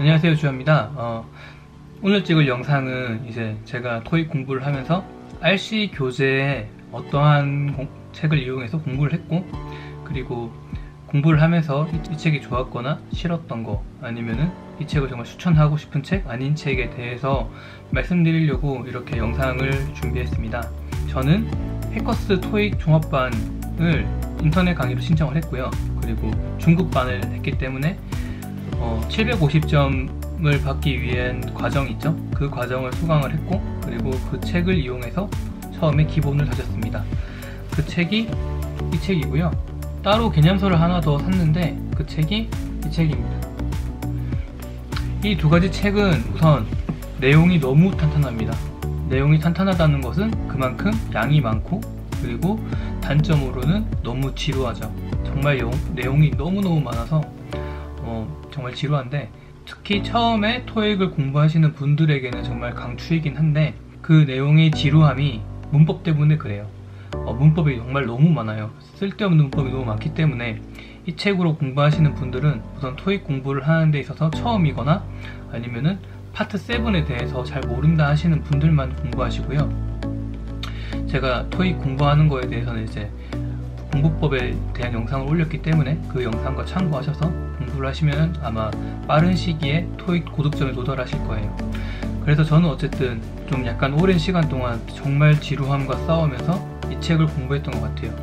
안녕하세요, 주현입니다. 오늘 찍을 영상은 이제 제가 토익 공부를 하면서 RC 교재에 어떠한 책을 이용해서 공부를 했고, 그리고 공부를 하면서 이 책이 좋았거나 싫었던 거, 아니면은 이 책을 정말 추천하고 싶은 책 아닌 책에 대해서 말씀드리려고 이렇게 영상을 준비했습니다. 저는 해커스 토익 종합반을 인터넷 강의로 신청을 했고요. 그리고 중급반을 했기 때문에 750점을 받기 위한 과정이 있죠. 그 과정을 수강을 했고, 그리고 그 책을 이용해서 처음에 기본을 다졌습니다. 그 책이 이 책이고요. 따로 개념서를 하나 더 샀는데 그 책이 이 책입니다. 이 두 가지 책은 우선 내용이 너무 탄탄합니다. 내용이 탄탄하다는 것은 그만큼 양이 많고, 그리고 단점으로는 너무 지루하죠. 정말 내용이 너무너무 많아서 정말 지루한데, 특히 처음에 토익을 공부하시는 분들에게는 정말 강추이긴 한데, 그 내용의 지루함이 문법 때문에 그래요. 문법이 정말 너무 많아요. 쓸데없는 문법이 너무 많기 때문에 이 책으로 공부하시는 분들은 우선 토익 공부를 하는 데 있어서 처음이거나 아니면은 파트 7에 대해서 잘 모른다 하시는 분들만 공부하시고요. 제가 토익 공부하는 거에 대해서는 이제 공부법에 대한 영상을 올렸기 때문에 그 영상과 참고하셔서 공부를 하시면 아마 빠른 시기에 토익 고득점에 도달하실 거예요. 그래서 저는 어쨌든 좀 약간 오랜 시간 동안 정말 지루함과 싸우면서 이 책을 공부했던 것 같아요.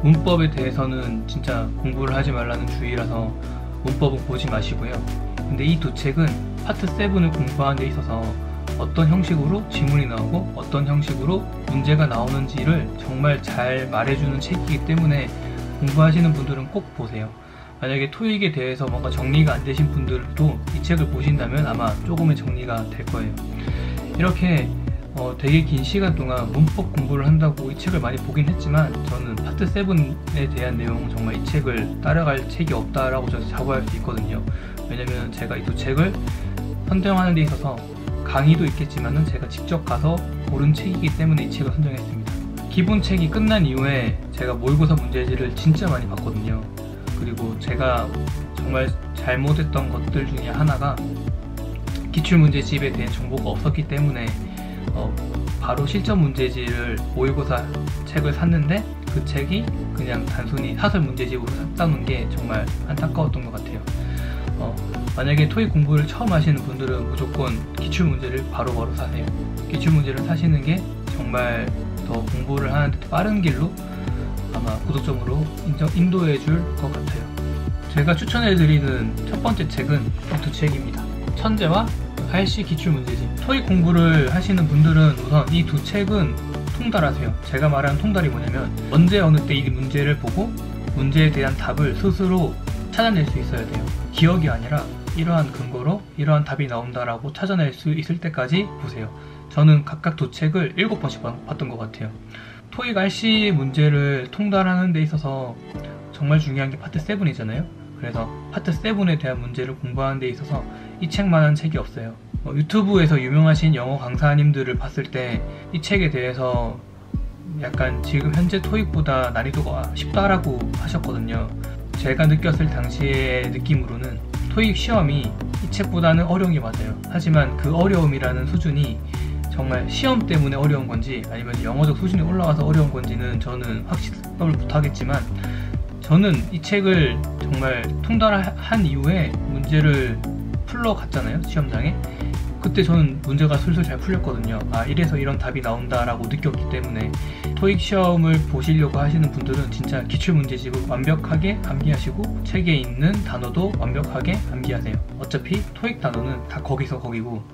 문법에 대해서는 진짜 공부를 하지 말라는 주의라서 문법은 보지 마시고요. 근데 이 두 책은 파트 7을 공부하는 데 있어서 어떤 형식으로 지문이 나오고 어떤 형식으로 문제가 나오는지를 정말 잘 말해주는 책이기 때문에 공부하시는 분들은 꼭 보세요. 만약에 토익에 대해서 뭔가 정리가 안 되신 분들도 이 책을 보신다면 아마 조금의 정리가 될 거예요. 이렇게 되게 긴 시간 동안 문법 공부를 한다고 이 책을 많이 보긴 했지만, 저는 파트 7에 대한 내용은 정말 이 책을 따라갈 책이 없다라고 저는 자부할 수 있거든요. 왜냐면 제가 이 두 책을 선정하는 데 있어서 강의도 있겠지만은 제가 직접 가서 고른 책이기 때문에 이 책을 선정했습니다. 기본 책이 끝난 이후에 제가 모의고사 문제지를 진짜 많이 봤거든요. 그리고 제가 정말 잘못했던 것들 중에 하나가 기출문제집에 대한 정보가 없었기 때문에 바로 실전 문제지를 모의고사 책을 샀는데 그 책이 그냥 단순히 사설 문제집으로 샀다는 게 정말 안타까웠던 것 같아요. 만약에 토익 공부를 처음 하시는 분들은 무조건 기출문제를 바로바로 사세요. 기출문제를 사시는 게 정말 더 공부를 하는데 빠른 길로 아마 고득점으로 인도해 줄 것 같아요. 제가 추천해드리는 첫 번째 책은 이 두 책입니다. 천재와 RC 기출문제집. 토익 공부를 하시는 분들은 우선 이 두 책은 통달하세요. 제가 말하는 통달이 뭐냐면, 언제 어느 때 이 문제를 보고 문제에 대한 답을 스스로 찾아낼 수 있어야 돼요. 기억이 아니라 이러한 근거로 이러한 답이 나온다라고 찾아낼 수 있을 때까지 보세요. 저는 각각 두 책을 7번씩 봤던 것 같아요. 토익 RC 문제를 통달하는 데 있어서 정말 중요한 게 파트 7이잖아요. 그래서 파트 7에 대한 문제를 공부하는 데 있어서 이 책만한 책이 없어요. 유튜브에서 유명하신 영어 강사님들을 봤을 때 이 책에 대해서 약간 지금 현재 토익보다 난이도가 쉽다라고 하셨거든요. 제가 느꼈을 당시의 느낌으로는 토익 시험이 이 책보다는 어려운 게 맞아요. 하지만 그 어려움이라는 수준이 정말 시험 때문에 어려운 건지 아니면 영어적 수준이 올라와서 어려운 건지는 저는 확실을 못하겠지만, 저는 이 책을 정말 통달한 이후에 문제를 풀러 갔잖아요, 시험장에. 그때 저는 문제가 술술 잘 풀렸거든요. 이래서 이런 답이 나온다라고 느꼈기 때문에 토익 시험을 보시려고 하시는 분들은 진짜 기출문제집을 완벽하게 암기하시고 책에 있는 단어도 완벽하게 암기하세요. 어차피 토익 단어는 다 거기서 거기고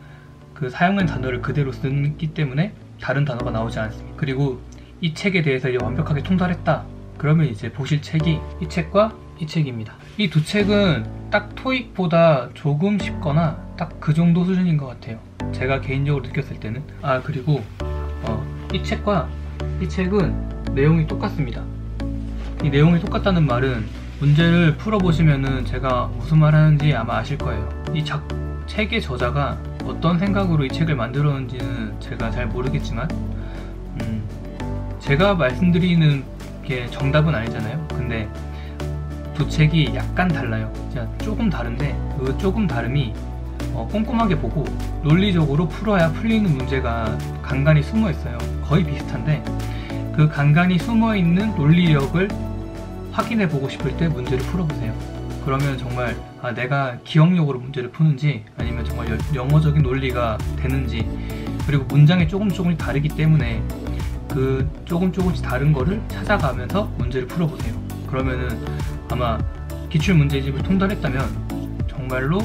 그 사용한 단어를 그대로 쓰기 때문에 다른 단어가 나오지 않습니다. 그리고 이 책에 대해서 이제 완벽하게 통달했다 그러면 이제 보실 책이 이 책과 이 책입니다. 이 두 책은 딱 토익보다 조금 쉽거나 딱 그 정도 수준인 것 같아요. 제가 개인적으로 느꼈을 때는. 그리고 이 책과 이 책은 내용이 똑같습니다. 이 내용이 똑같다는 말은 문제를 풀어보시면은 제가 무슨 말 하는지 아마 아실 거예요. 이 책의 저자가 어떤 생각으로 이 책을 만들었는지는 제가 잘 모르겠지만, 제가 말씀드리는 게 정답은 아니잖아요. 근데 두 책이 약간 달라요. 진짜 조금 다른데 그 조금 다름이 꼼꼼하게 보고 논리적으로 풀어야 풀리는 문제가 간간히 숨어 있어요. 거의 비슷한데 그 간간히 숨어 있는 논리력을 확인해 보고 싶을 때 문제를 풀어보세요. 그러면 정말 내가 기억력으로 문제를 푸는지 아니면 정말 영어적인 논리가 되는지, 그리고 문장이 조금씩 다르기 때문에 그 조금씩 다른 거를 찾아가면서 문제를 풀어보세요. 그러면은 아마 기출문제집을 통달했다면 정말로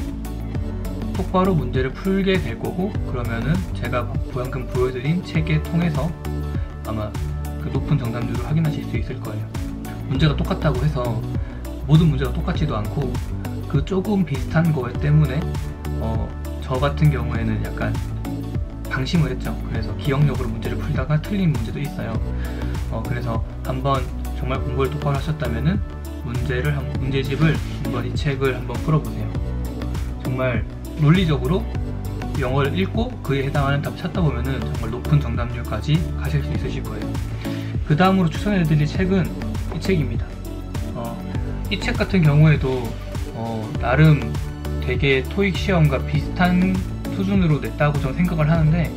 똑바로 문제를 풀게 될 거고, 그러면은 제가 방금 보여드린 책을 통해서 아마 그 높은 정답률을 확인하실 수 있을 거예요. 문제가 똑같다고 해서 모든 문제가 똑같지도 않고 그 조금 비슷한 거 때문에 저 같은 경우에는 약간 방심을 했죠. 그래서 기억력으로 문제를 풀다가 틀린 문제도 있어요. 그래서 한번 정말 공부를 똑바로 하셨다면은 문제집을 한번 이 책을 한번 풀어보세요. 정말 논리적으로 영어를 읽고 그에 해당하는 답을 찾다 보면은 정말 높은 정답률까지 가실 수 있으실 거예요. 그 다음으로 추천해드릴 책은 이 책입니다. 이 책 같은 경우에도 나름 되게 토익 시험과 비슷한 수준으로 냈다고 저는 생각을 하는데,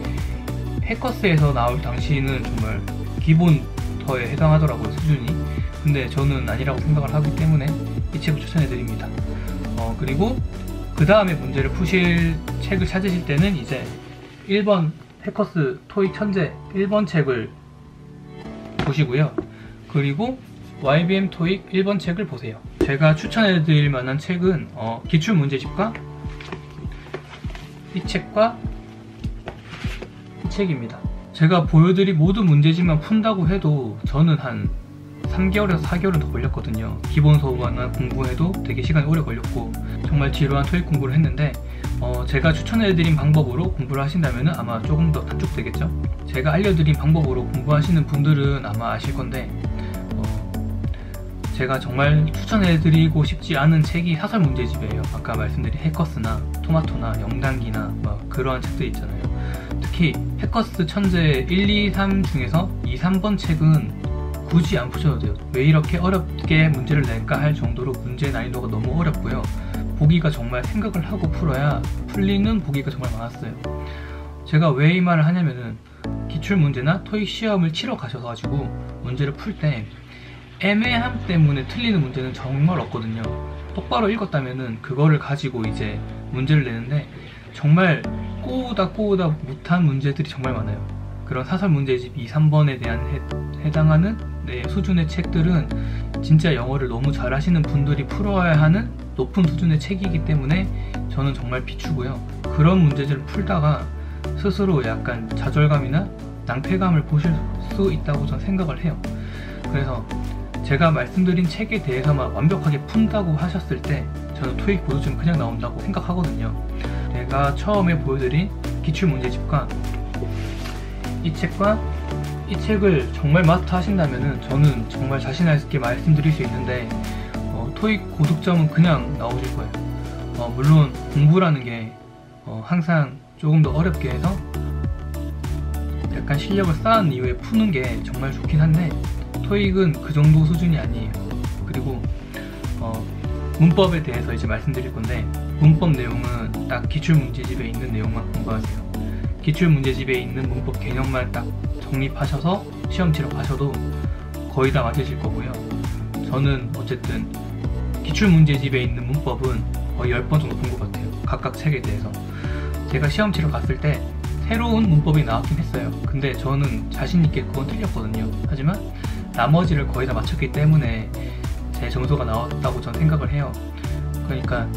해커스에서 나올 당시는 정말 기본터에 해당하더라고요, 수준이. 근데 저는 아니라고 생각을 하기 때문에 이 책을 추천해드립니다. 그리고 그 다음에 문제를 푸실 책을 찾으실 때는 이제 1번 해커스 토익 천재 1번 책을 보시고요. 그리고 YBM 토익 1번 책을 보세요. 제가 추천해드릴 만한 책은 기출문제집과 이 책과 이 책입니다. 제가 보여드린 모든 문제집만 푼다고 해도 저는 한 3개월에서 4개월은 더 걸렸거든요. 기본 수업만 공부해도 되게 시간이 오래 걸렸고 정말 지루한 토익 공부를 했는데, 제가 추천해드린 방법으로 공부를 하신다면 아마 조금 더 단축되겠죠? 제가 알려드린 방법으로 공부하시는 분들은 아마 아실 건데, 제가 정말 추천해드리고 싶지 않은 책이 사설 문제집이에요. 아까 말씀드린 해커스나 토마토나 영단기나 뭐 그런 책들 있잖아요. 특히 해커스 천재 1, 2, 3 중에서 2, 3번 책은 굳이 안 푸셔도 돼요. 왜 이렇게 어렵게 문제를 낼까 할 정도로 문제 난이도가 너무 어렵고요. 보기가 정말 생각을 하고 풀어야 풀리는 보기가 정말 많았어요. 제가 왜 이 말을 하냐면은 기출문제나 토익 시험을 치러 가셔가지고 문제를 풀 때 애매함 때문에 틀리는 문제는 정말 없거든요. 똑바로 읽었다면은 그거를 가지고 이제 문제를 내는데 정말 꼬우다 못한 문제들이 정말 많아요. 그런 사설 문제집 2, 3번에 대한 해당하는 수준의 책들은 진짜 영어를 너무 잘하시는 분들이 풀어야 하는 높은 수준의 책이기 때문에 저는 정말 비추고요. 그런 문제들을 풀다가 스스로 약간 좌절감이나 낭패감을 보실 수 있다고 저는 생각을 해요. 그래서 제가 말씀드린 책에 대해서만 완벽하게 푼다고 하셨을 때 저는 토익 보조점 그냥 나온다고 생각하거든요. 제가 처음에 보여드린 기출문제집과 이 책과 이 책을 정말 마스터 하신다면 저는 정말 자신 있게 말씀드릴 수 있는데 토익 고득점은 그냥 나오실 거예요. 물론 공부라는 게 항상 조금 더 어렵게 해서 약간 실력을 쌓은 이후에 푸는 게 정말 좋긴 한데 토익은 그 정도 수준이 아니에요. 그리고 문법에 대해서 이제 말씀드릴 건데, 문법 내용은 딱 기출문제집에 있는 내용만 공부하세요. 기출문제집에 있는 문법 개념만 딱 정립하셔서 시험 치러 가셔도 거의 다 맞으실 거고요. 저는 어쨌든 기출문제집에 있는 문법은 거의 10번 정도 본 것 같아요. 각각 책에 대해서. 제가 시험 치러 갔을 때 새로운 문법이 나왔긴 했어요. 근데 저는 자신있게 그건 틀렸거든요. 하지만 나머지를 거의 다 맞췄기 때문에 제 점수가 나왔다고 저는 생각을 해요. 그러니까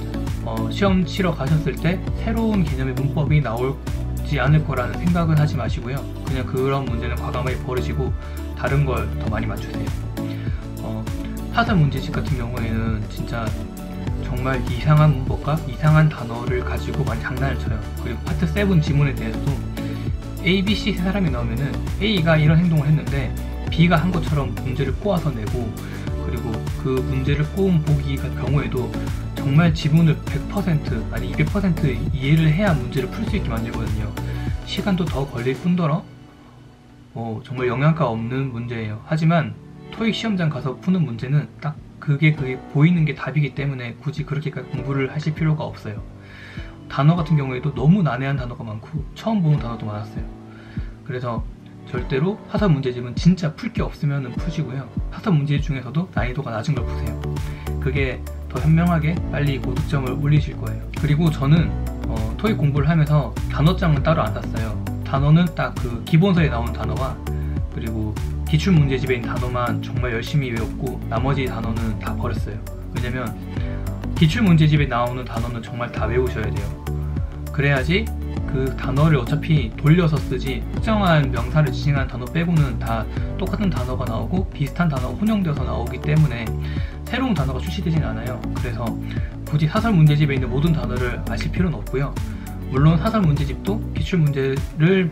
시험 치러 가셨을 때 새로운 개념의 문법이 나오지 않을 거라는 생각은 하지 마시고요. 그냥 그런 문제는 과감하게 버리시고 다른 걸 더 많이 맞추세요. 사설 문제집 같은 경우에는 진짜 정말 이상한 문법과 이상한 단어를 가지고 많이 장난을 쳐요. 그리고 파트 7 지문에 대해서도 A, B, C 세 사람이 나오면은 A가 이런 행동을 했는데 B가 한 것처럼 문제를 꼬아서 내고, 그리고 그 문제를 꼬은 보기 경우에도 정말 지문을 100% 아니 200% 이해를 해야 문제를 풀 수 있게 만들거든요. 시간도 더 걸릴 뿐더러 정말 영양가 없는 문제예요. 하지만 토익 시험장 가서 푸는 문제는 딱 그게 보이는 게 답이기 때문에 굳이 그렇게까지 공부를 하실 필요가 없어요. 단어 같은 경우에도 너무 난해한 단어가 많고 처음 보는 단어도 많았어요. 그래서 절대로 사설 문제집은 진짜 풀 게 없으면 푸시고요. 사설 문제집 중에서도 난이도가 낮은 걸 푸세요. 그게 더 현명하게 빨리 고득점을 올리실 거예요. 그리고 저는 토익 공부를 하면서 단어장은 따로 안 샀어요. 단어는 딱 그 기본서에 나오는 단어와 그리고 기출문제집에 있는 단어만 정말 열심히 외웠고 나머지 단어는 다 버렸어요. 왜냐면 기출문제집에 나오는 단어는 정말 다 외우셔야 돼요. 그래야지 그 단어를 어차피 돌려서 쓰지, 특정한 명사를 지칭한 단어 빼고는 다 똑같은 단어가 나오고 비슷한 단어가 혼용되어서 나오기 때문에 새로운 단어가 출시되진 않아요. 그래서 굳이 사설 문제집에 있는 모든 단어를 아실 필요는 없고요. 물론 사설 문제집도 기출문제를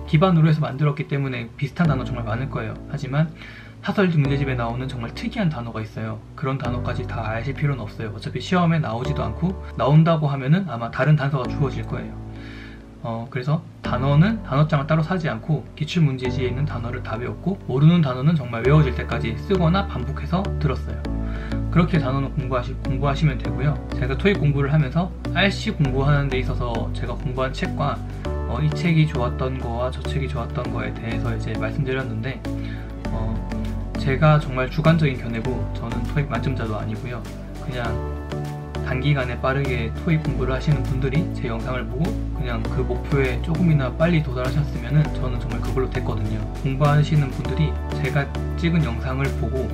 기반으로 해서 만들었기 때문에 비슷한 단어 정말 많을 거예요. 하지만 사설 문제집에 나오는 정말 특이한 단어가 있어요. 그런 단어까지 다 아실 필요는 없어요. 어차피 시험에 나오지도 않고, 나온다고 하면은 아마 다른 단서가 주어질 거예요. 그래서 단어는 단어장을 따로 사지 않고 기출문제지에 있는 단어를 다 외웠고, 모르는 단어는 정말 외워질 때까지 쓰거나 반복해서 들었어요. 그렇게 단어는 공부하시면 되고요. 제가 토익 공부를 하면서 RC 공부하는 데 있어서 제가 공부한 책과 이 책이 좋았던 거와 저 책이 좋았던 거에 대해서 이제 말씀드렸는데, 제가 정말 주관적인 견해고 저는 토익 만점자도 아니고요. 그냥 단기간에 빠르게 토익 공부를 하시는 분들이 제 영상을 보고 그냥 그 목표에 조금이나 빨리 도달하셨으면 저는 정말 그걸로 됐거든요. 공부하시는 분들이 제가 찍은 영상을 보고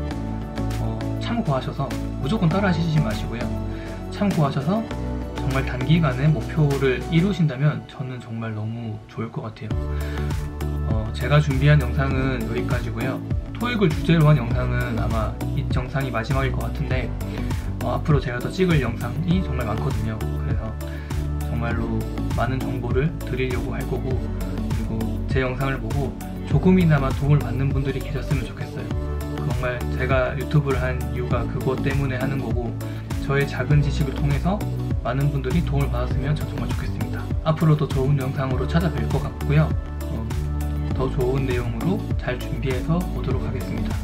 참고하셔서 무조건 따라 하시지 마시고요. 참고하셔서 정말 단기간에 목표를 이루신다면 저는 정말 너무 좋을 것 같아요. 제가 준비한 영상은 여기까지고요. 토익을 주제로 한 영상은 아마 이 영상이 마지막일 것 같은데 앞으로 제가 더 찍을 영상이 정말 많거든요. 그래서 정말로 많은 정보를 드리려고 할 거고, 그리고 제 영상을 보고 조금이나마 도움을 받는 분들이 계셨으면 좋겠어요. 정말 제가 유튜브를 한 이유가 그것 때문에 하는 거고, 저의 작은 지식을 통해서 많은 분들이 도움을 받았으면 저 정말 좋겠습니다. 앞으로도 좋은 영상으로 찾아뵐 것 같고요. 더 좋은 내용으로 잘 준비해서 오도록 하겠습니다.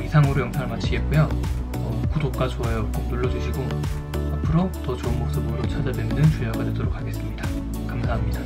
이상으로 영상을 마치겠고요. 구독과 좋아요 꼭 눌러주시고 앞으로 더 좋은 모습으로 찾아뵙는 주야가 되도록 하겠습니다. 감사합니다.